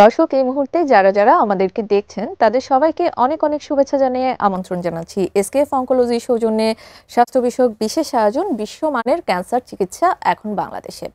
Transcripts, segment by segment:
দর্শক এই মুহূর্তে যারা আমাদেরকে দেখছেন তাদের সবাইকে অনেক অনেক শুভেচ্ছা জানিয়ে আমন্ত্রণ জানাচ্ছি এসকেএফ অনকোলজি সৌজন্যে স্বাস্থ্য বিষয়ক বিশেষ আয়োজন বিশ্বমানের ক্যান্সার চিকিৎসা এখন বাংলাদেশে।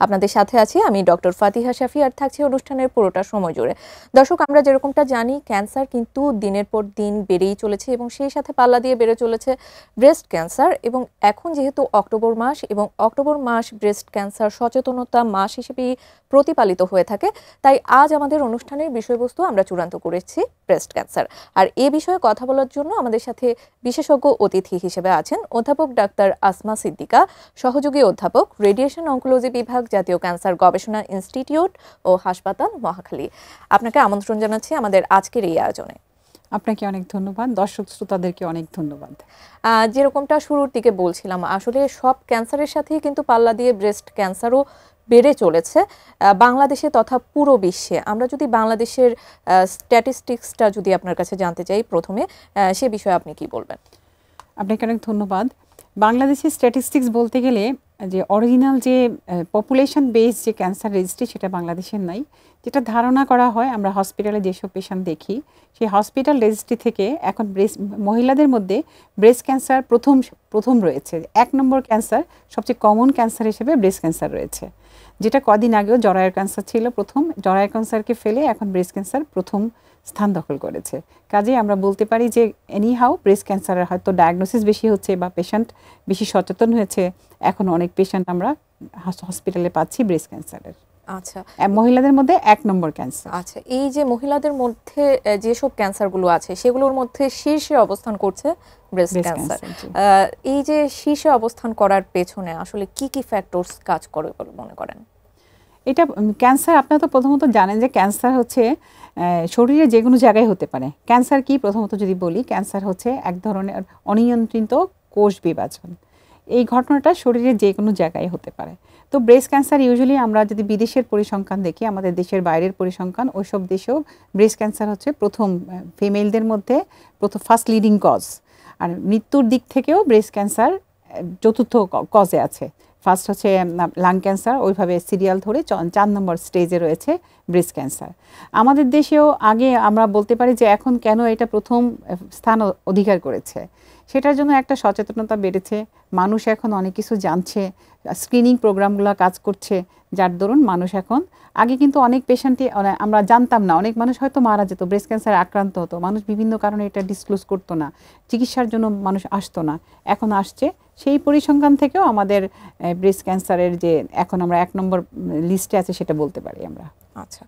আপনাদের সাথে আছি আমি ডক্টর ফাতিহা শাফি, আর থাকছি অনুষ্ঠানের পুরোটা সময় জুড়ে। দর্শক, আমরা যেরকমটা জানি ক্যান্সার কিন্তু দিনের পর দিন বেড়েই চলেছে এবং সেই সাথে পাল্লা দিয়ে বেড়ে চলেছে ব্রেস্ট ক্যান্সার। এবং এখন যেহেতু অক্টোবর মাস এবং অক্টোবর মাস ব্রেস্ট ক্যান্সার সচেতনতা মাস হিসেবেই প্রতিপালিত হয়ে থাকে, তাই আজ আমাদের অনুষ্ঠানের বিষয়বস্তু আমরা চূড়ান্ত করেছি ব্রেস্ট ক্যান্সার। আর এ বিষয়ে কথা বলার জন্য আমাদের সাথে বিশেষজ্ঞ অতিথি হিসেবে আছেন অধ্যাপক ডাক্তার আসমা সিদ্দিকা, সহযোগী অধ্যাপক, রেডিয়েশন অনকোলজি বিভাগ, জাতীয় ক্যান্সার গবেষণা ইনস্টিটিউট ও হাসপাতাল, মহাখালী। আপনাকে আমন্ত্রণ জানাচ্ছি আমাদের আজকের এই আয়োজনে। আপনাকে অনেক ধন্যবাদ, দর্শক শ্রোতাদেরকে অনেক ধন্যবাদ। যেরকমটা শুরুর দিকে বলছিলাম, আসলে সব ক্যান্সারের সাথেই কিন্তু পাল্লা দিয়ে ব্রেস্ট ক্যান্সারও বেড়ে চলেছে বাংলাদেশে তথা পুরো বিশ্বে। আমরা যদি বাংলাদেশের স্ট্যাটিস্টিক্সটা যদি আপনার কাছে জানতে চাই প্রথমে, সে বিষয়ে আপনি কি বলবেন? আপনাকে অনেক ধন্যবাদ। বাংলাদেশের স্ট্যাটিস্টিক্স বলতে গেলে যে অরিজিনাল যে পপুলেশন বেস যে ক্যান্সার রেজিস্ট্রি সেটা বাংলাদেশের নাই। যেটা ধারণা করা হয় আমরা হসপিটালে যেসব পেশেন্ট দেখি সেই হসপিটাল রেজিস্ট্রি থেকে এখন মহিলাদের মধ্যে ব্রেস্ট ক্যান্সার প্রথম রয়েছে। 1 নম্বর ক্যান্সার সবচেয়ে কমন ক্যান্সার হিসেবে ব্রেস্ট ক্যান্সার রয়েছে, যেটা কদিন আগেও জরায়ুর ক্যান্সার ছিল প্রথম। জরায়ুর ক্যান্সারকে ফেলে এখন ব্রেস্ট ক্যান্সার প্রথম স্থান দখল করেছে। কাজেই আমরা বলতে পারি যে এনিহাউ ব্রেস্ট ক্যান্সারের হয়তো ডায়াগনোসিস বেশি হচ্ছে বা পেশেন্ট বেশি সচেতন হয়েছে। এখন অনেক পেশেন্ট আমরা হসপিটালে পাচ্ছি ব্রেস্ট ক্যান্সারের। আচ্ছা, মহিলাদের মধ্যে 1 নম্বর ক্যান্সার। আচ্ছা, এই যে মহিলাদের মধ্যে যেসব ক্যান্সারগুলো আছে সেগুলোর মধ্যে শীর্ষে অবস্থান করছে ব্রেস্ট ক্যান্সার। এই যে শীর্ষে অবস্থান করার পেছনে আসলে কি কি ফ্যাক্টরস কাজ করে বলে মনে করেন? এটা ক্যান্সার, আপনারা তো প্রথমত জানেন যে ক্যান্সার হচ্ছে শরীরে যে কোনো জায়গায় হতে পারে। ক্যান্সার কি প্রথমত যদি বলি, ক্যান্সার হচ্ছে এক ধরনের অনিয়ন্ত্রিত কোষ বিভাজন। এই ঘটনাটা শরীরে যে কোনো জায়গায় হতে পারে। তো ব্রেস্ট ক্যান্সার ইউজুয়ালি আমরা যদি বিদেশের পরিসংখ্যান দেখি, আমাদের দেশের বাইরের পরিসংখ্যান, ওইসব দেশেও ব্রেস্ট ক্যান্সার হচ্ছে প্রথম ফিমেলদের মধ্যে ফার্স্ট লিডিং কজ। আর মৃত্যুর দিক থেকেও ব্রেস্ট ক্যান্সার চতুর্থ কজে আছে। ফার্স্ট হচ্ছে লাং ক্যান্সার, ওইভাবে সিরিয়াল ধরে 4 নম্বর স্টেজে রয়েছে ব্রেস্ট ক্যান্সার। আমাদের দেশেও আগে আমরা বলতে পারি যে এখন কেন এটা প্রথম স্থান অধিকার করেছে, সেটার জন্য একটা সচেতনতা বেড়েছে। মানুষ এখন অনেক কিছু জানছে, স্ক্রিনিং প্রোগ্রামগুলো কাজ করছে, যার দরুন মানুষ এখন, আগে কিন্তু অনেক পেশেন্টই আমরা জানতাম না, অনেক মানুষ হয়তো মারা যেত, ব্রেস্ট ক্যান্সার আক্রান্ত হতো, মানুষ বিভিন্ন কারণে এটা ডিসক্লোজ করতো না, চিকিৎসার জন্য মানুষ আসতো না, এখন আসছে। সেই পরিসংখ্যান থেকেও আমাদের ব্রেস্ট ক্যান্সারের যে এখন আমরা 1 নম্বর লিস্টে আছে সেটা বলতে পারি আমরা। আচ্ছা,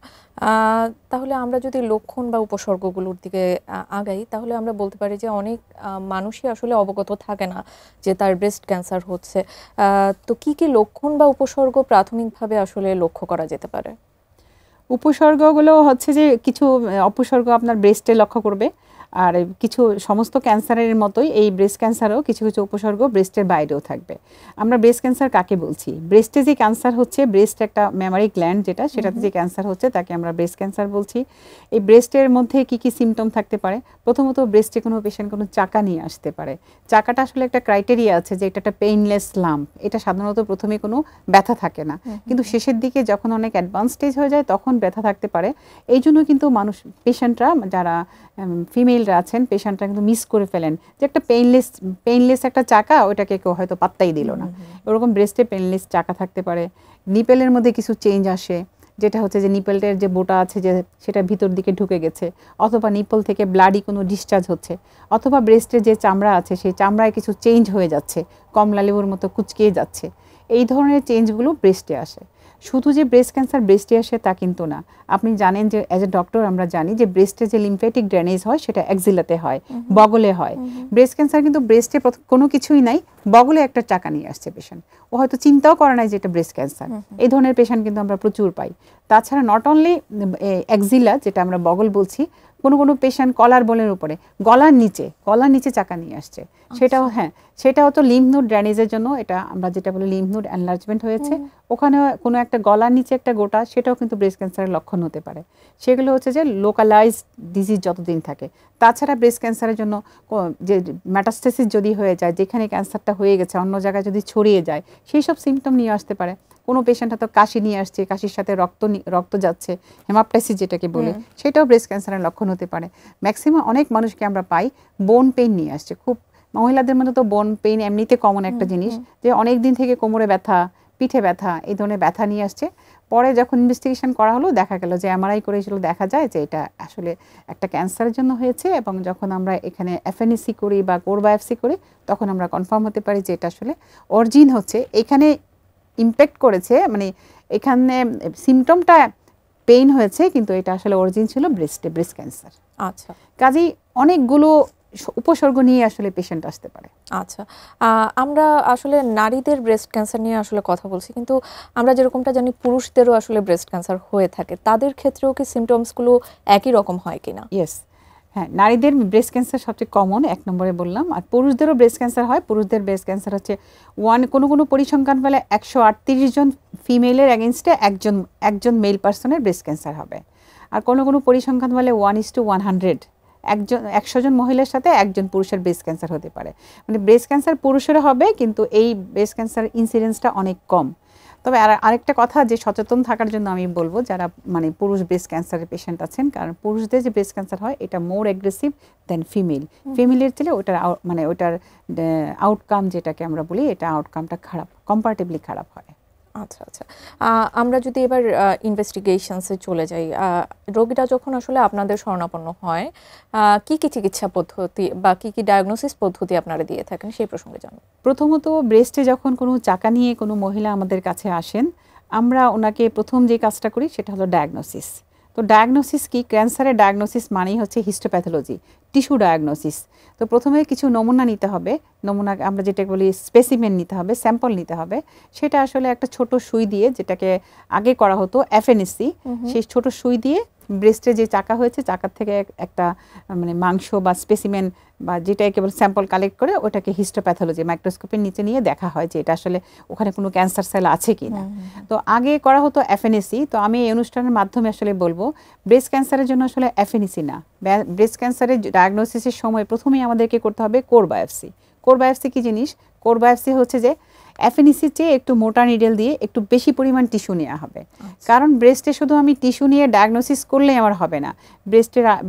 তাহলে আমরা যদি লক্ষণ বা উপসর্গগুলোর দিকে আগাই, তাহলে আমরা বলতে পারি যে অনেক মানুষই আসলে অবগত থাকে না যে তার ব্রেস্ট ক্যান্সার হচ্ছে। তো কি কি লক্ষণ বা উপসর্গ প্রাথমিকভাবে আসলে লক্ষ্য করা যেতে পারে? উপসর্গগুলো হচ্ছে যে কিছু উপসর্গ আপনার ব্রেস্টে লক্ষ্য করবে, আর কিছু সমস্ত ক্যান্সারের মতোই এই ব্রেস্ট ক্যান্সারও কিছু কিছু উপসর্গ ব্রেস্টের বাইরেও থাকবে। আমরা ব্রেস্ট ক্যান্সার কাকে বলছি? ব্রেস্টে যে ক্যান্সার হচ্ছে, ব্রেস্ট একটা মেমারি গ্ল্যান্ড যেটা, সেটাতে যে ক্যান্সার হচ্ছে তাকে আমরা ব্রেস্ট ক্যান্সার বলছি। এই ব্রেস্টের মধ্যে কি কি সিমটম থাকতে পারে? প্রথমত ব্রেস্টে কোনো পেশেন্ট কোনো চাকা নিয়ে আসতে পারে। চাকাটা আসলে একটা ক্রাইটেরিয়া আছে যে এটা একটা পেইনলেস লাম্প। এটা সাধারণত প্রথমে কোনো ব্যথা থাকে না, কিন্তু শেষের দিকে যখন অনেক অ্যাডভান্স স্টেজ হয়ে যায় তখন ব্যথা থাকতে পারে। এই জন্য কিন্তু পেশেন্টরা যারা ফিমেলরা আছেন, পেশেন্টরা কিন্তু মিস করে ফেলেন যে একটা পেইনলেস একটা চাকা, ওইটাকে কেউ হয়তো পাত্তাই দিল না। ওরকম ব্রেস্টে পেইনলেস চাকা থাকতে পারে। নিপেলের মধ্যে কিছু চেঞ্জ আসে, যেটা হচ্ছে যে নিপেলটার যে বোটা আছে যে সেটা ভিতর দিকে ঢুকে গেছে, অথবা নিপল থেকে ব্লাডি কোনো ডিসচার্জ হচ্ছে, অথবা ব্রেস্টের যে চামড়া আছে সেই চামড়ায় কিছু চেঞ্জ হয়ে যাচ্ছে, কমলা লেবুর মতো কুচকিয়ে যাচ্ছে। এই ধরনের চেঞ্জগুলো ব্রেস্টে আসে। শুধু যে ব্রেস্ট ক্যান্সার ব্রেস্টে আসে তা কিন্তু না। আপনি জানেন যে অ্যাজ এ ডক্টর আমরা জানি যে ব্রেস্টে যে লিম্ফ্যাটিক ড্রেনেজ হয় সেটা এক্সিলাতে হয়, বগলে হয়। ব্রেস্ট ক্যান্সার কিন্তু ব্রেস্টে কোনো কিছুই নাই, বগলে একটা চাকা নিয়ে আসছে পেশেন্ট, ও হয়তো চিন্তাও করে নাই যে এটা ব্রেস্ট ক্যান্সার। এই ধরনের পেশেন্ট কিন্তু আমরা প্রচুর পাই। তাছাড়া নট অনলি এক্সিলা, যেটা আমরা বগল বলছি, কোনো কোনো পেশেন্ট কলার বোনের উপরে গলার নিচে চাকা নিয়ে আসছে। সেটাও সেটাও তো লিম্ফ নোড ড্রেনেজের জন্য, এটা আমরা যেটা বলি লিম্ফ নোড এনলার্জমেন্ট হয়েছে, ওখানে কোনো একটা গলার নিচে একটা গোটা, সেটাও কিন্তু ব্রেস্ট ক্যান্সারের লক্ষণ হতে পারে। সেগুলো হচ্ছে যে লোকালাইজড ডিজিজ যতদিন থাকে। তাছাড়া ব্রেস্ট ক্যান্সারের জন্য যে মেটাস্টেসিস যদি হয়ে যায়, যেখানে ক্যান্সারটা হয়ে গেছে অন্য জায়গায় যদি ছড়িয়ে যায়, সেই সব সিমটম নিয়ে আসতে পারে। কোনো পেশেন্ট হয়তো কাশি নিয়ে আসছে, কাশির সাথে রক্ত যাচ্ছে, হেমাপটাইসিস যেটাকে বলে, সেটাও ব্রেস্ট ক্যান্সারের লক্ষণ হতে পারে। ম্যাক্সিমাম অনেক মানুষকে আমরা পাই বোন পেইন নিয়ে আসছে। খুব মহিলাদের মধ্যে তো বোন পেইন এমনিতে কমন একটা জিনিস, যে অনেক দিন থেকে কোমরে ব্যথা, পিঠে ব্যথা, এই ধরনের ব্যথা নিয়ে আসছে। পরে যখন ইনভেস্টিগেশন করা হলো, দেখা গেল যে এমআরআই করেছিল, দেখা যায় যে এটা আসলে একটা ক্যান্সারের জন্য হয়েছে। এবং যখন আমরা এখানে এফএনএসি করি বা কোর বায়োপসি করি, তখন আমরা কনফার্ম হতে পারি যে এটা আসলে অরিজিন হচ্ছে এখানে ইমপ্যাক্ট করেছে, মানে এখানে সিমটমটা পেইন হয়েছে, কিন্তু এটা আসলে অরিজিন ছিল ব্রেস্ট ক্যান্সার। আচ্ছা, কাজেই অনেকগুলো উপসর্গ নিয়ে আসলে পেশেন্ট আসতে পারে। আচ্ছা, আমরা আসলে নারীদের ব্রেস্ট ক্যান্সার নিয়ে আসলে কথা বলছি, কিন্তু আমরা যেরকমটা জানি পুরুষদেরও আসলে ব্রেস্ট ক্যান্সার হয়ে থাকে। তাদের ক্ষেত্রেও কি সিমটমসগুলো একই রকম হয় কিনা? ইয়েস, হ্যাঁ, নারীদের ব্রেস্ট ক্যান্সার সবচেয়ে কমন, এক নম্বরে বললাম। আর পুরুষদেরও ব্রেস্ট ক্যান্সার হয়। পুরুষদের ব্রেস্ট ক্যান্সার হচ্ছে কোনো পরিসংখ্যান বলে 138 জন ফিমেলের এগেনস্টে একজন মেল পার্সনের ব্রেস্ট ক্যান্সার হবে। আর কোনো পরিসংখ্যান বলে 1:100, 100 জন মহিলার সাথে একজন পুরুষের ব্রেস্ট ক্যান্সার হতে পারে। মানে ব্রেস্ট ক্যান্সার পুরুষেরা হবে, কিন্তু এই ব্রেস্ট ক্যান্সার ইনসিডেন্সটা অনেক কম। তবে আরেকটা কথা, যে সচেতন থাকার জন্য আমি বলবো, যারা মানে পুরুষ ব্রেস্ট ক্যান্সারের পেশেন্ট আছেন, কারণ পুরুষদের যে ব্রেস্ট ক্যান্সার হয় এটা মোর অ্যাগ্রেসিভ দেন ফিমেলের চেয়ে ওটার আউটকাম যেটাকে আমরা বলি, এটা আউটকামটা খারাপ, কম্পারেটিভলি খারাপ হয়। আচ্ছা, আচ্ছা, আমরা যদি এবার ইনভেস্টিগেশনসে চলে যাই, রোগীরা যখন আসলে আপনাদের শরণাপন্ন হয়, কি কি চিকিৎসা পদ্ধতি বা কি কি ডায়াগনোসিস পদ্ধতি আপনারা দিয়ে থাকেন, সেই প্রসঙ্গে জানুন। প্রথমত, ব্রেস্টে যখন কোনো চাকা নিয়ে কোনো মহিলা আমাদের কাছে আসেন, আমরা ওনাকে প্রথম যে কাজটা করি সেটা হলো ডায়াগনোসিস। তো ডায়াগনোসিস কি? ক্যান্সারের ডায়াগনোসিস মানেই হচ্ছে হিস্টোপ্যাথোলজি, টিস্যু ডায়াগনোসিস। তো প্রথমে কিছু নমুনা নিতে হবে, নমুনা আমরা যেটা বলি স্পেসিমেন নিতে হবে, স্যাম্পল নিতে হবে। সেটা আসলে একটা ছোট সুই দিয়ে, যেটাকে আগে করা হতো এফএনএসি, সেই ছোট সুই দিয়ে ব্রেস্টে যে চাকা হয়েছে, চাকার থেকে একটা মানে মাংস বা স্পেসিমেন বা যেটা কেবল স্যাম্পল কালেক্ট করে ওটাকে হিস্টোপ্যাথোলজি মাইক্রোস্কোপের নিচে নিয়ে দেখা হয় যে এটা আসলে ওখানে কোনো ক্যান্সার সেল আছে কি না। তো আগে করা হতো এফএনএসি। তো আমি এই অনুষ্ঠানের মাধ্যমে আসলে বলবো, ব্রেস্ট ক্যান্সারের জন্য আসলে এফএনএসি না, ব্রেস্ট ক্যান্সারের ডায়াগনোসিসের সময় প্রথমেই আমাদেরকে করতে হবে কোর বায়োপসি। কোর বায়োপসি কি জিনিস? কোর বায়োপসি হচ্ছে যে এফএনএসির চেয়ে একটু মোটা নিডেল দিয়ে একটু বেশি পরিমাণ টিস্যু নেওয়া হবে। কারণ ব্রেস্টে শুধু আমি টিস্যু নিয়ে ডায়াগনোসিস করলেই আমার হবে না।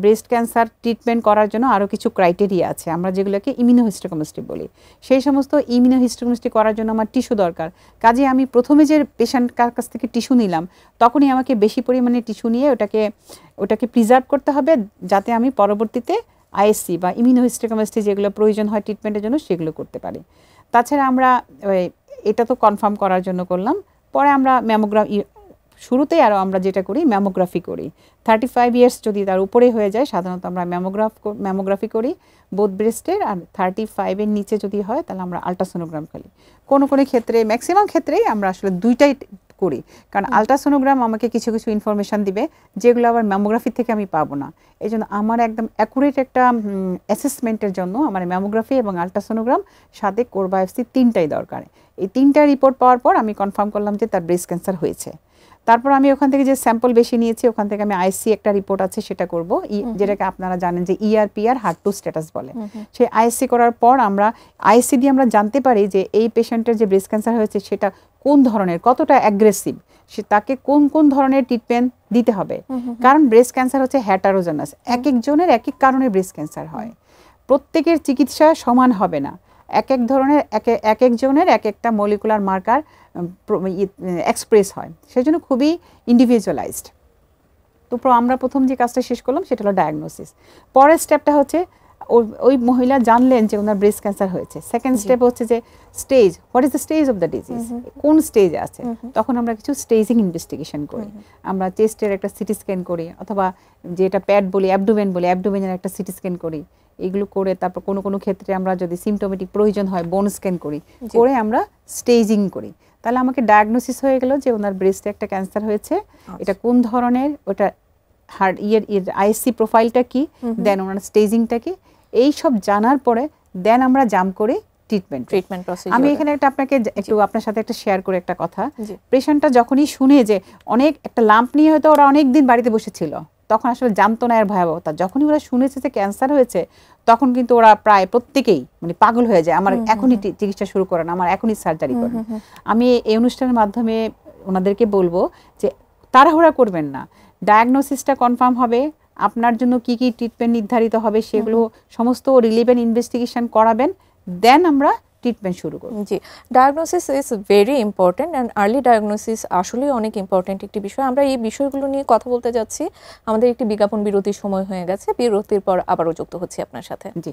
ব্রেস্ট ক্যান্সার ট্রিটমেন্ট করার জন্য আরও কিছু ক্রাইটেরিয়া আছে, আমরা যেগুলোকে ইমিউনোহিস্টোকেমিস্ট্রি বলি। সেই সমস্ত ইমিউনোহিস্টোকেমিস্ট্রি করার জন্য আমার টিস্যু দরকার। কাজে আমি প্রথমে যে পেশেন্টের কাছ থেকে টিস্যু নিলাম, তখনই আমাকে বেশি পরিমাণে টিস্যু নিয়ে ওটাকে প্রিজার্ভ করতে হবে, যাতে আমি পরবর্তীতে আইএসসি বা ইমিউনোহিস্টোকেমিস্ট্রি যেগুলো প্রয়োজন হয় ট্রিটমেন্টের জন্য সেগুলো করতে পারি। তাছাড়া আমরা এটা তো কনফার্ম করার জন্য করলাম। পরে আমরা শুরুতেই আরও আমরা যেটা করি ম্যামোগ্রাফি করি। 35 ইয়ার্স যদি তার উপরে হয়ে যায়, সাধারণত আমরা ম্যামোগ্রাফি করি বোথ ব্রেস্টের। আর 35-এর নিচে যদি হয় তাহলে আমরা আলট্রাসোনোগ্রাম করি। কোনো ক্ষেত্রে, ম্যাক্সিমাম ক্ষেত্রেই আমরা আসলে দুইটাই করি, কারণ আলট্রাসোনোগ্রাম আমাকে কিছু ইনফরমেশান দিবে যেগুলো আবার ম্যামোগ্রাফি থেকে আমি পাবো না। এই জন্য আমার একদম অ্যাকুরেট একটা অ্যাসেসমেন্টের জন্য আমার ম্যামোগ্রাফি এবং আলট্রাসোনোগ্রাম সাথে কোর বায়োপসি তিনটাই দরকার। এই তিনটা রিপোর্ট পাওয়ার পর আমি কনফার্ম করলাম যে তার ব্রেস্ট ক্যান্সার হয়েছে। তারপর আমি ওখান থেকে যে স্যাম্পল বেশি নিয়েছি, ওখান থেকে আমি আইএসসি একটা রিপোর্ট আছে সেটা করব, যেটাকে আপনারা জানেন যে ইআরপিআর হার্ট টু স্ট্যাটাস বলে। সেই আইএসসি করার পর আমরা আইএসসি দিয়ে আমরা জানতে পারি যে এই পেশেন্টের যে ব্রেস্ট ক্যান্সার হয়েছে সেটা কোন ধরনের, কতটা অ্যাগ্রেসিভ, তাকে কোন ধরনের ট্রিটমেন্ট দিতে হবে। কারণ ব্রেস্ট ক্যান্সার হচ্ছে হেটারোজেনাস, এক একজনের এক এক কারণে ব্রেস্ট ক্যান্সার হয়। প্রত্যেকের চিকিৎসা সমান হবে না, এক একজনের এক একটা মলিকুলার মার্কার এক্সপ্রেস হয়, সেজন্য খুবই ইন্ডিভিজুয়ালাইজড। তো আমরা প্রথম যে কাজটা শেষ করলাম সেটা হলো ডায়াগনোসিস। পরের স্টেপটা হচ্ছে ওই মহিলা জানলেন যে ওনার ব্রেস্ট ক্যান্সার হয়েছে। সেকেন্ড স্টেপ হচ্ছে যে stage, what is the stage of the disease, কোন স্টেজে আছে। তখন আমরা কিছু স্টেজিং ইনভেস্টিগেশন করি। আমরা চেস্টের একটা সিটি স্ক্যান করি, অথবা যেটা প্যাড বলি, অ্যাবডোমেনের একটা সিটি স্ক্যান করি। এগুলো করে তারপর কোনো ক্ষেত্রে আমরা যদি সিমটোমেটিক প্রয়োজন হয় বোন স্ক্যান করি, করে আমরা স্টেজিং করি। তাহলে আমাকে ডায়াগনোসিস হয়ে গেল যে ওনার ব্রেস্টে একটা ক্যান্সার হয়েছে। এটা কোন ধরনের, ওটা হার্ট আইএসসি প্রোফাইলটা কি, দেন ওনার স্টেজিংটা কি, এই সব জানার পরে দেন আমরা জাম্প করে ট্রিটমেন্ট প্রসিডিউর। আমি এখানে একটা আপনাকে একটু আপনার সাথে একটা শেয়ার করে একটা কথা, জি। পেশেন্টটা যখনই শুনে যে অনেক একটা লাম্প নিয়ে হয়তো ওরা অনেক দিন বাড়িতে বসেছিল, তখন আসলে জানতো না এর ভয়াবহতা, যখনই ওরা শুনেছে যে ক্যান্সার হয়েছে তখন কিন্তু ওরা প্রায় প্রত্যেকেই মানে পাগল হয়ে যায়, আমার এখনই চিকিৎসা শুরু করেন, আমার এখনই সার্জারি করেন। আমি এই অনুষ্ঠানের মাধ্যমে ওনাদেরকে বলবো যে তাড়াহুড়া করবেন না, ডায়াগনোসিসটা কনফার্ম হবে, আপনার জন্য কি কি ট্রিটমেন্ট নির্ধারিত হবে সেগুলো সমস্ত রিলেভেন্ট ইনভেস্টিগেশন করাবেন, দেন আমরা ট্রিটমেন্ট শুরু করব। জি, diagnosis is very important and early diagnosis আসলে অনেক ইম্পর্টেন্ট একটি বিষয়। আমরা এই বিষয়গুলো নিয়ে কথা বলতে যাচ্ছি, আমাদের একটি বিজ্ঞাপন বিরতির সময় হয়ে গেছে, বিরতির পর আবারও যুক্ত হচ্ছি আপনার সাথে। জি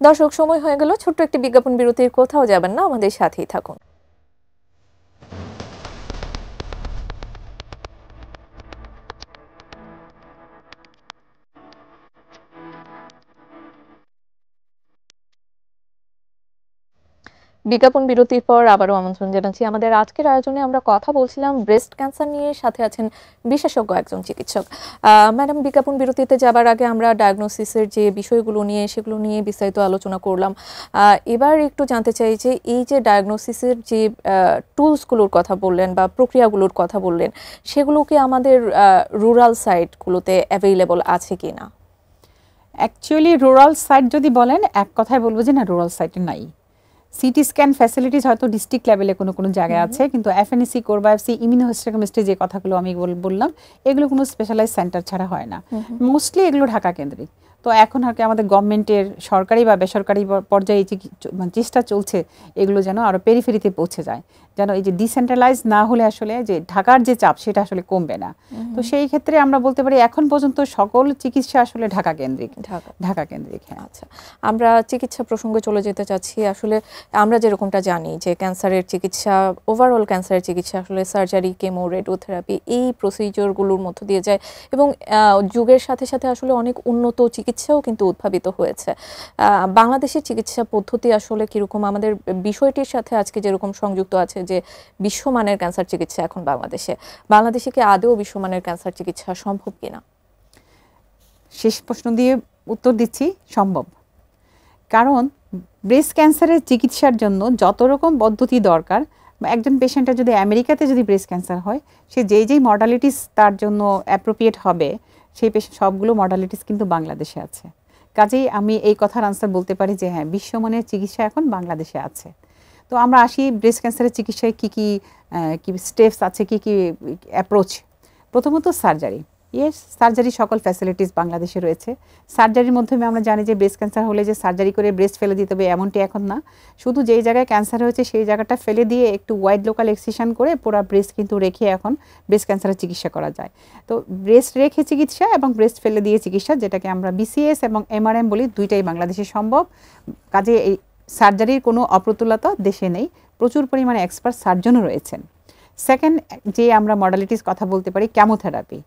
দর্শক, সময় হয়ে গেল ছোট্ট একটি বিজ্ঞাপন বিরতির, কোথাও যাবেন না, আমাদের সাথেই থাকুন। বিজ্ঞাপন বিরতির পর আবারও আমন্ত্রণ জানাচ্ছি। আমাদের আজকের আয়োজনে আমরা কথা বলছিলাম ব্রেস্ট ক্যান্সার নিয়ে, সাথে আছেন বিশেষজ্ঞ একজন চিকিৎসক। ম্যাডাম, বিজ্ঞাপন বিরতিতে যাবার আগে আমরা ডায়াগনোসিসের যে বিষয়গুলো নিয়ে সেগুলো নিয়ে বিস্তারিত আলোচনা করলাম। এবার একটু জানতে চাই যে এই যে ডায়াগনোসিসের যে টুলসগুলোর কথা বললেন বা প্রক্রিয়াগুলোর কথা বললেন, সেগুলো কি আমাদের রুরাল সাইটগুলোতে অ্যাভেইলেবল আছে কি না? অ্যাকচুয়ালি রুরাল সাইট যদি বলেন, এক কথায় বলবো যে না, রুরাল সাইটে নাই। সিটি স্ক্যান ফ্যাসিলিটিস হয়তো ডিস্ট্রিক্ট লেভেলে কোনো কোনো জায়গায় আছে, কিন্তু এফএনসি, কোর বায়োপসি, ইমিউনোহিস্টোকেমিস্ট্রি যে কথাগুলো আমি বললাম, এগুলো কোনো স্পেশালাইজ সেন্টার ছাড়া হয় না। মোস্টলি এগুলো ঢাকা কেন্দ্রিক। তো এখন আর কি আমাদের গভর্নমেন্টের সরকারি বা বেসরকারি পর্যায়ে চেষ্টা চলছে এগুলো যেন আরও পেরিফেরিতে পৌঁছে যায়, যেন এই যে ডিসেন্ট্রালাইজ না হলে আসলে যে ঢাকার যে চাপ সেটা আসলে কমবে না। তো সেই ক্ষেত্রে আমরা বলতে পারি এখন পর্যন্ত সকল চিকিৎসা আসলে ঢাকা কেন্দ্রিক। ঢাকা কেন্দ্রিক, হ্যাঁ। আচ্ছা, আমরা চিকিৎসা প্রসঙ্গে চলে যেতে চাচ্ছি। আসলে আমরা যেরকমটা জানি যে ক্যান্সারের চিকিৎসা, ওভারঅল ক্যান্সারের চিকিৎসা আসলে সার্জারি, কেমো, রেডিওথেরাপি, এই প্রসিজিওরগুলোর মধ্য দিয়ে যায়, এবং যুগের সাথে সাথে আসলে অনেক উন্নত চিকিৎসাও কিন্তু উদ্ভাবিত হয়েছে। বাংলাদেশের চিকিৎসা পদ্ধতি আসলে কীরকম, আমাদের বিষয়টির সাথে আজকে যেরকম সংযুক্ত আছে যে বিশ্বমানের ক্যান্সার চিকিৎসা এখন বাংলাদেশে কি আদৌ বিশ্বমানের ক্যান্সার চিকিৎসা সম্ভব কিনা? শেষ প্রশ্ন দিয়ে উত্তর দিচ্ছি, সম্ভব। কারণ ব্রেস্ট ক্যান্সারের চিকিৎসার জন্য যত রকম পদ্ধতি দরকার, একজন পেশেন্টের যদি আমেরিকাতে যদি ব্রেস্ট ক্যান্সার হয়, সে যেই মডালিটিস তার জন্য অ্যাপ্রোপ্রিয়েট হবে, সেই সবগুলো মডালিটিস কিন্তু বাংলাদেশে আছে। কাজেই আমি এই কথার আনসার বলতে পারি যে হ্যাঁ, বিশ্বমানের চিকিৎসা এখন বাংলাদেশে আছে। তো আমরা আসি ব্রেস্ট ক্যান্সারের চিকিৎসায় কী কী স্টেপস আছে, কী কী অ্যাপ্রোচ। প্রথমত সার্জারি। ইয়েস, সার্জারি সকল ফ্যাসিলিটিস বাংলাদেশে রয়েছে। সার্জারির মাধ্যমে আমরা জানি যে ব্রেস্ট ক্যান্সার হলে যে সার্জারি করে ব্রেস্ট ফেলে দিতে হবে এমনটি এখন না, শুধু যেই জায়গায় ক্যান্সার হয়েছে সেই জায়গাটা ফেলে দিয়ে একটু ওয়াইড লোকাল এক্সিশন করে পুরো ব্রেস্ট কিন্তু রেখে এখন ব্রেস্ট ক্যান্সারের চিকিৎসা করা যায়। তো ব্রেস্ট রেখে চিকিৎসা এবং ব্রেস্ট ফেলে দিয়ে চিকিৎসা, যেটাকে আমরা বিসিএস এবং এমআরএম বলি, দুইটাই বাংলাদেশে সম্ভব। কাজে এই সার্জারির কোনো অপ্রতুলতা দেশে নেই, প্রচুর পরিমাণে এক্সপার্ট সার্জনও রয়েছেন। সেকেন্ড যে আমরা মডালিটিস কথা বলতে পারি, কেমোথেরাপি।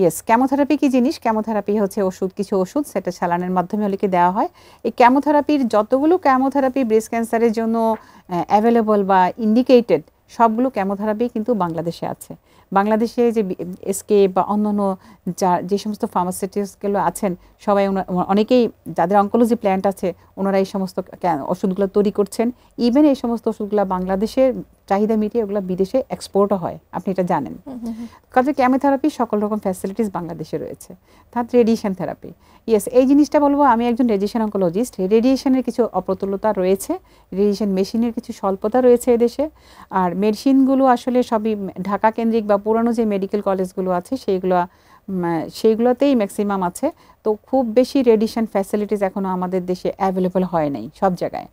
ইয়েস, কেমোথেরাপি কি জিনিস? কেমোথেরাপি হচ্ছে কিছু ওষুধ, সেটা চালানের মাধ্যমে হলে দেওয়া হয়। এই কেমোথেরাপির যতগুলো কেমোথেরাপি ব্রেস্ট ক্যান্সারের জন্য অ্যাভেলেবল বা ইন্ডিকেটেড, সবগুলো কেমোথেরাপি কিন্তু বাংলাদেশে আছে। বাংলাদেশে যে এসকে বা অন্যান্য যে সমস্ত ফার্মাসিউটিক্যালগুলো আছেন, সবাই অনেকেই যাদের অনকোলজি প্ল্যান্ট আছে, ওনারা এই সমস্ত ওষুধগুলো তৈরি করছেন। ইভেন এই সমস্ত ওষুধগুলো বাংলাদেশের চাহিদা মিটিয়ে ওগুলো বিদেশে এক্সপোর্টও হয়, আপনি এটা জানেন। কাজে কেমোথেরাপি সকল রকম ফ্যাসিলিটিস বাংলাদেশে রয়েছে। তার রেডিয়েশন থেরাপি, ইয়েস, এই জিনিসটা বলবো, আমি একজন রেডিয়েশন অনকোলজিস্ট। রেডিয়েশনের কিছু অপ্রতুলতা রয়েছে, রেডিয়েশন মেশিনের কিছু স্বল্পতা রয়েছে এদেশে। আর মেডিসিনগুলো আসলে সবই ঢাকা কেন্দ্রিক বা পুরানো যে মেডিকেল কলেজগুলো আছে সেইগুলোতেই ম্যাক্সিমাম আছে। তো খুব বেশি রেডিয়েশন ফ্যাসিলিটিস এখনও আমাদের দেশে অ্যাভেলেবল হয় নাই সব জায়গায়।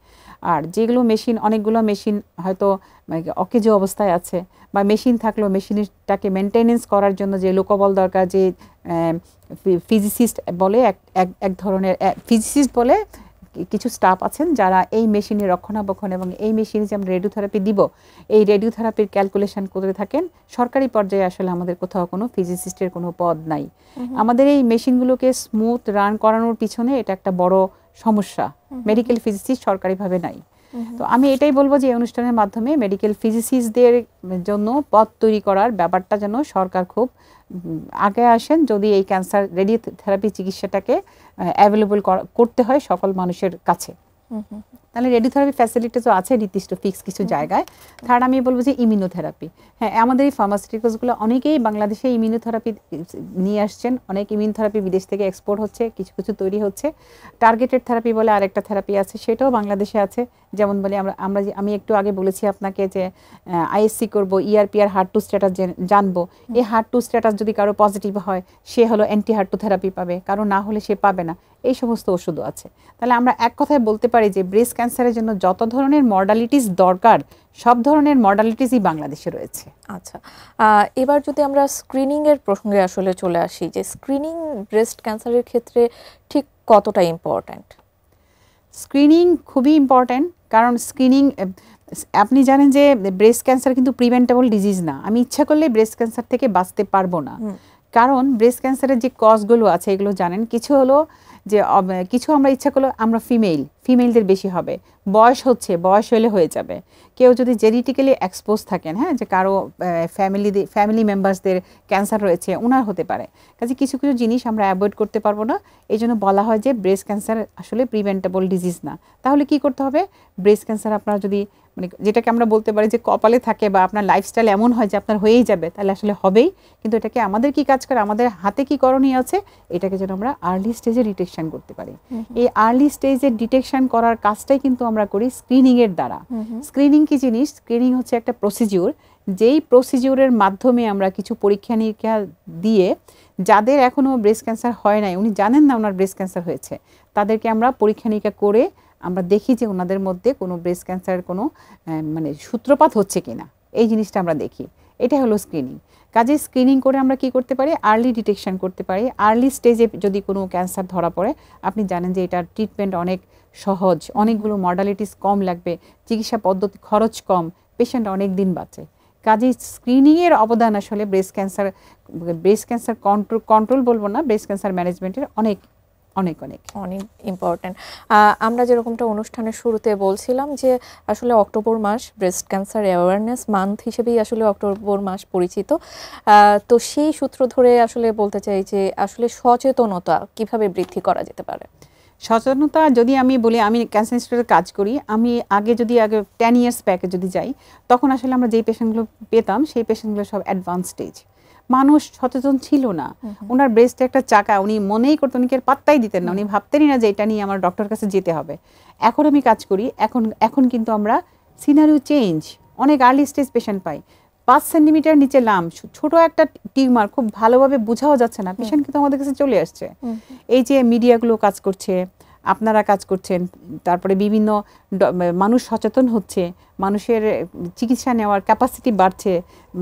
আর যেগুলো মেশিন, অনেকগুলো মেশিন হয়তো অকেজো অবস্থায় আছে, বা মেশিন থাকলেও মেশিনটাকে মেনটেনেন্স করার জন্য যে লোকবল দরকার, যে ফিজিসিস্ট বলে এক ধরনের ফিজিসিস্ট বলে কিছু স্টাফ আছেন যারা এই মেশিনের রক্ষণাবেক্ষণ এবং এই মেশিনে যে আমরা রেডিওথেরাপি দিব, এই রেডিওথেরাপির ক্যালকুলেশন করে থাকেন। সরকারি পর্যায়ে আসলে আমাদের কোথাও কোনো ফিজিসিস্টের কোনো পদ নাই। আমাদের এই মেশিনগুলোকে স্মুথ রান করানোর পিছনে এটা একটা বড় সমস্যা, মেডিকেল ফিজিসিস্ট সরকারিভাবে নাই। তো আমি এটাই বলবো যে এই অনুষ্ঠানের মাধ্যমে মেডিকেল ফিজিসিস্টদের জন্য পদ তৈরি করার ব্যাপারটা যেন সরকার খুব আগে আসেন, যদি এই ক্যান্সার রেডিওথেরাপি চিকিৎসাটাকে অ্যাভেলেবল করতে হয় সকল মানুষের কাছে। তাহলে রেডিওথেরাপি ফ্যাসিলিটিসও আছে নির্দিষ্ট ফিক্স কিছু জায়গায়। থার্ড আমি বলবো যে ইমিউনোথেরাপি। হ্যাঁ, আমাদের এই ফার্মাসিউটিক্যালসগুলো অনেকেই বাংলাদেশে ইমিউনোথেরাপি নিয়ে আসছেন, অনেক ইমিউনোথেরাপি বিদেশ থেকে এক্সপোর্ট হচ্ছে, কিছু কিছু তৈরি হচ্ছে। টার্গেটেড থেরাপি বলে আরেকটা থেরাপি আছে, সেটাও বাংলাদেশে আছে। যেমন বলি আমি একটু আগে বলেছি আপনাকে যে আইএসসি করবো, ইআরপি আর হার্ট টু স্ট্যাটাস জানবো। এই হার্ট টু স্ট্যাটাস যদি কারো পজিটিভ হয় সে হলো অ্যান্টি হার্ট টু থেরাপি পাবে, কারো না হলে সে পাবে না। এই সমস্ত ওষুধও আছে। তাহলে আমরা এক কথায় বলতে পারি যে ব্রেস্ট ক্যান্সারের জন্য যত ধরনের মডালিটিস দরকার সব ধরনের মডালিটিসই বাংলাদেশে রয়েছে। আচ্ছা, এবার যদি আমরা স্ক্রিনিং এর প্রসঙ্গে আসলে চলে আসি, যে স্ক্রিনিং ব্রেস্ট ক্যান্সারের ক্ষেত্রে ঠিক কতটা ইম্পর্ট্যান্ট? স্ক্রিনিং খুবই ইম্পর্ট্যান্ট, কারণ স্ক্রিনিং আপনি জানেন যে ব্রেস্ট ক্যান্সার কিন্তু প্রিভেন্টেবল ডিজিজ না। আমি ইচ্ছা করলে ব্রেস্ট ক্যান্সার থেকে বাঁচতে পারবো না, কারণ ব্রেস্ট ক্যান্সারের যে কজগুলো আছে এগুলো জানেন। কিছু হলো যে কিছু আমরা ইচ্ছা করলে আমরা ফিমেলদের বেশি হবে, বয়স হলে হয়ে যাবে। কেউ যদি জেনেটিক্যালি এক্সপোজ থাকেন, হ্যাঁ, যে কারো ফ্যামিলি মেম্বার্সদের ক্যান্সার রয়েছে, ওনার হতে পারে। কাজে কিছু কিছু জিনিস আমরা অ্যাভয়েড করতে পারবো না। এই জন্য বলা হয় যে ব্রেস্ট ক্যান্সার আসলে প্রিভেন্টেবল ডিজিজ না। তাহলে কি করতে হবে? ব্রেস্ট ক্যান্সার আপনার যদি মানে যেটাকে আমরা বলতে পারি যে কপালে থাকে বা আপনার লাইফস্টাইল এমন হয় যে আপনার হয়েই যাবে, তাহলে আসলে হবেই। কিন্তু এটাকে আমাদের কি কাজ করে, আমাদের হাতে কি করণীয় আছে, এটাকে যেন আমরা আর্লি স্টেজে ডিটেকশন করতে পারি। এই আর্লি স্টেজে ডিটেকশন করার কাজটাই কিন্তু আমরা করি স্ক্রিনিংয়ের দ্বারা। স্ক্রিনিং কি জিনিস? স্ক্রিনিং হচ্ছে একটা প্রসিডিউর, যেই প্রসিডিউরের মাধ্যমে আমরা কিছু পরীক্ষা নিরীক্ষা দিয়ে যাদের এখনও ব্রেস্ট ক্যান্সার হয় নাই, উনি জানেন না ওনার ব্রেস্ট ক্যান্সার হয়েছে, তাদেরকে আমরা পরীক্ষা নিরীক্ষা করে আমরা দেখি যে ওনাদের মধ্যে কোনো ব্রেস্ট ক্যান্সারের কোনো মানে সূত্রপাত হচ্ছে কিনা, এই জিনিসটা আমরা দেখি। এটা হলো স্ক্রিনিং। কাজে স্ক্রিনিং করে আমরা কি করতে পারি? আর্লি ডিটেকশন করতে পারি। আর্লি স্টেজে যদি কোনো ক্যান্সার ধরা পড়ে, আপনি জানেন যে এটার ট্রিটমেন্ট অনেক সহজ, অনেকগুলো মডালিটিস কম লাগবে, চিকিৎসা পদ্ধতি খরচ কম, পেশেন্ট অনেক দিন বাঁচে। কাজেই স্ক্রিনিংয়ের অবদান আসলে ব্রেস্ট ক্যান্সার কন্ট্রোল বলবো না, ব্রেস্ট ক্যান্সার ম্যানেজমেন্টের অনেক অনেক অনেক অনেক ইম্পর্ট্যান্ট। আমরা যেরকমটা অনুষ্ঠানের শুরুতে বলছিলাম যে আসলে অক্টোবর মাস ব্রেস্ট ক্যান্সার অ্যাওয়ারনেস মান্থ হিসেবেই আসলে অক্টোবর মাস পরিচিত। তো সেই সূত্র ধরে আসলে বলতে চাই যে আসলে সচেতনতা কিভাবে বৃদ্ধি করা যেতে পারে? সচেতনতা যদি আমি বলি, আমি ক্যান্সার ইনস্টিটিউটে কাজ করি, আমি আগে 10 ইয়ার্স ব্যাকে যদি যাই, তখন আসলে আমরা যেই পেশেন্টগুলো পেতাম সেই পেশেন্টগুলো সব অ্যাডভান্স স্টেজ। মানুষ সচেতন ছিল না। ওনার ব্রেস্টে একটা চাকা, উনি মনেই করতেন, উনি পাত্তাই দিতেন না, উনি ভাবতেনই না যে এটা নিয়ে আমার ডক্টর কাছে যেতে হবে। এখন আমি কাজ করি, এখন কিন্তু আমরা সিনারিও চেঞ্জ, অনেক আর্লি স্টেজ পেশেন্ট পাই। 5 সেন্টিমিটার নিচে লাম, ছোট একটা টিউমার, খুব ভালোভাবে বোঝাও যাচ্ছে না, পেশেন্ট কিন্তু আমাদের কাছে চলে আসছে। এই যে মিডিয়াগুলো কাজ করছে, আপনারা কাজ করছেন, তারপরে বিভিন্ন মানুষ সচেতন হচ্ছে, মানুষের চিকিৎসা নেওয়ার ক্যাপাসিটি বাড়ছে,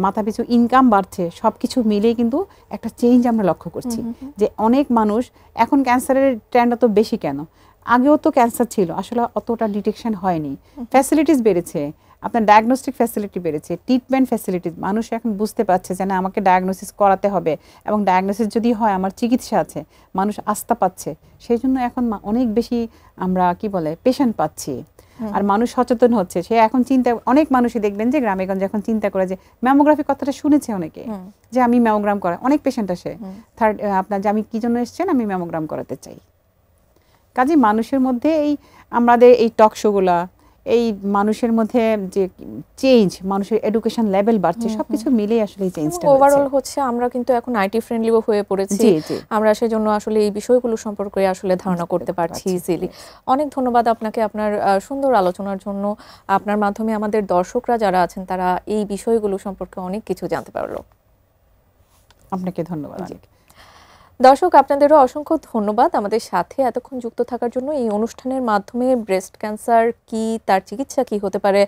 মাথাপিছু ইনকাম বাড়ছে, সব কিছু মিলেই কিন্তু একটা চেঞ্জ আমরা লক্ষ্য করছি। যে অনেক মানুষ এখন ক্যান্সারের ট্রেন্ড অত বেশি কেন? আগেও তো ক্যান্সার ছিল, আসলে অতটা ডিটেকশন হয়নি। ফ্যাসিলিটিস বেড়েছে, আপনার ডায়াগনস্টিক ফ্যাসিলিটি বেড়েছে, ট্রিটমেন্ট ফ্যাসিলিটিস, মানুষ এখন বুঝতে পারছে যে না, আমাকে ডায়াগনোসিস করাতে হবে, এবং ডায়াগনোসিস যদি হয় আমার চিকিৎসা আছে, মানুষ আস্থা পাচ্ছে। সেই জন্য এখন অনেক বেশি আমরা কি বলে পেশেন্ট পাচ্ছি, আর মানুষ সচেতন হচ্ছে। সে এখন অনেক মানুষই দেখবেন যে গ্রামেগঞ্জে এখন চিন্তা করে যে ম্যামোগ্রাফি কথাটা শুনেছে অনেকে, যে আমি ম্যামোগ্রাম করা, অনেক পেশেন্ট আসে আপনার যে আমি কি জন্য এসছেন, আমি ম্যামোগ্রাম করাতে চাই। কাজে মানুষের মধ্যে আমাদের এই টক শোগুলা, এই মানুষের মধ্যে যে চেঞ্জ, মানুষের এডুকেশন লেভেল বাড়ছে, সবকিছু মিলে আসলে এই চেঞ্জটা ওভারঅল হচ্ছে। আমরা কিন্তু এখন আইটি ফ্রেন্ডলি হয়ে পড়েছি, আমরা সেজন্য আসলে এই বিষয়গুলো সম্পর্কে আসলে ধারণা করতে পারছি ইজিলি। অনেক ধন্যবাদ আপনাকে আপনার সুন্দর আলোচনার জন্য। আপনার মাধ্যমে আমাদের দর্শকরা যারা আছেন তারা এই বিষয়গুলো সম্পর্কে অনেক কিছু জানতে পারলো। আপনাকে ধন্যবাদ। দর্শক, আপনাদেরও অসংখ্য ধন্যবাদ আমাদের সাথে এতক্ষণ যুক্ত থাকার জন্য। এই অনুষ্ঠানের মাধ্যমে ব্রেস্ট ক্যান্সার কি, তার চিকিৎসা কি হতে পারে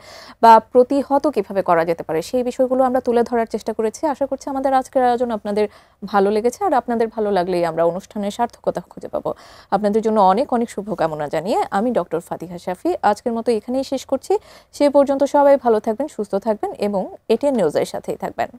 বা প্রতিহত কিভাবে করা যেতে পারে, সেই বিষয়গুলো আমরা তুলে ধরার চেষ্টা করেছি। আশা করছি আমাদের আজকের আয়োজন আপনাদের ভালো লেগেছে, আর আপনাদের ভালো লাগলেই আমরা অনুষ্ঠানের সার্থকতা খুঁজে পাবো। আপনাদের জন্য অনেক অনেক শুভকামনা জানিয়ে আমি ডক্টর ফাতিহা শাফি আজকের মতো এখানেই শেষ করছি। সে পর্যন্ত সবাই ভালো থাকবেন, সুস্থ থাকবেন এবং এটিএন নিউজের সাথেই থাকবেন।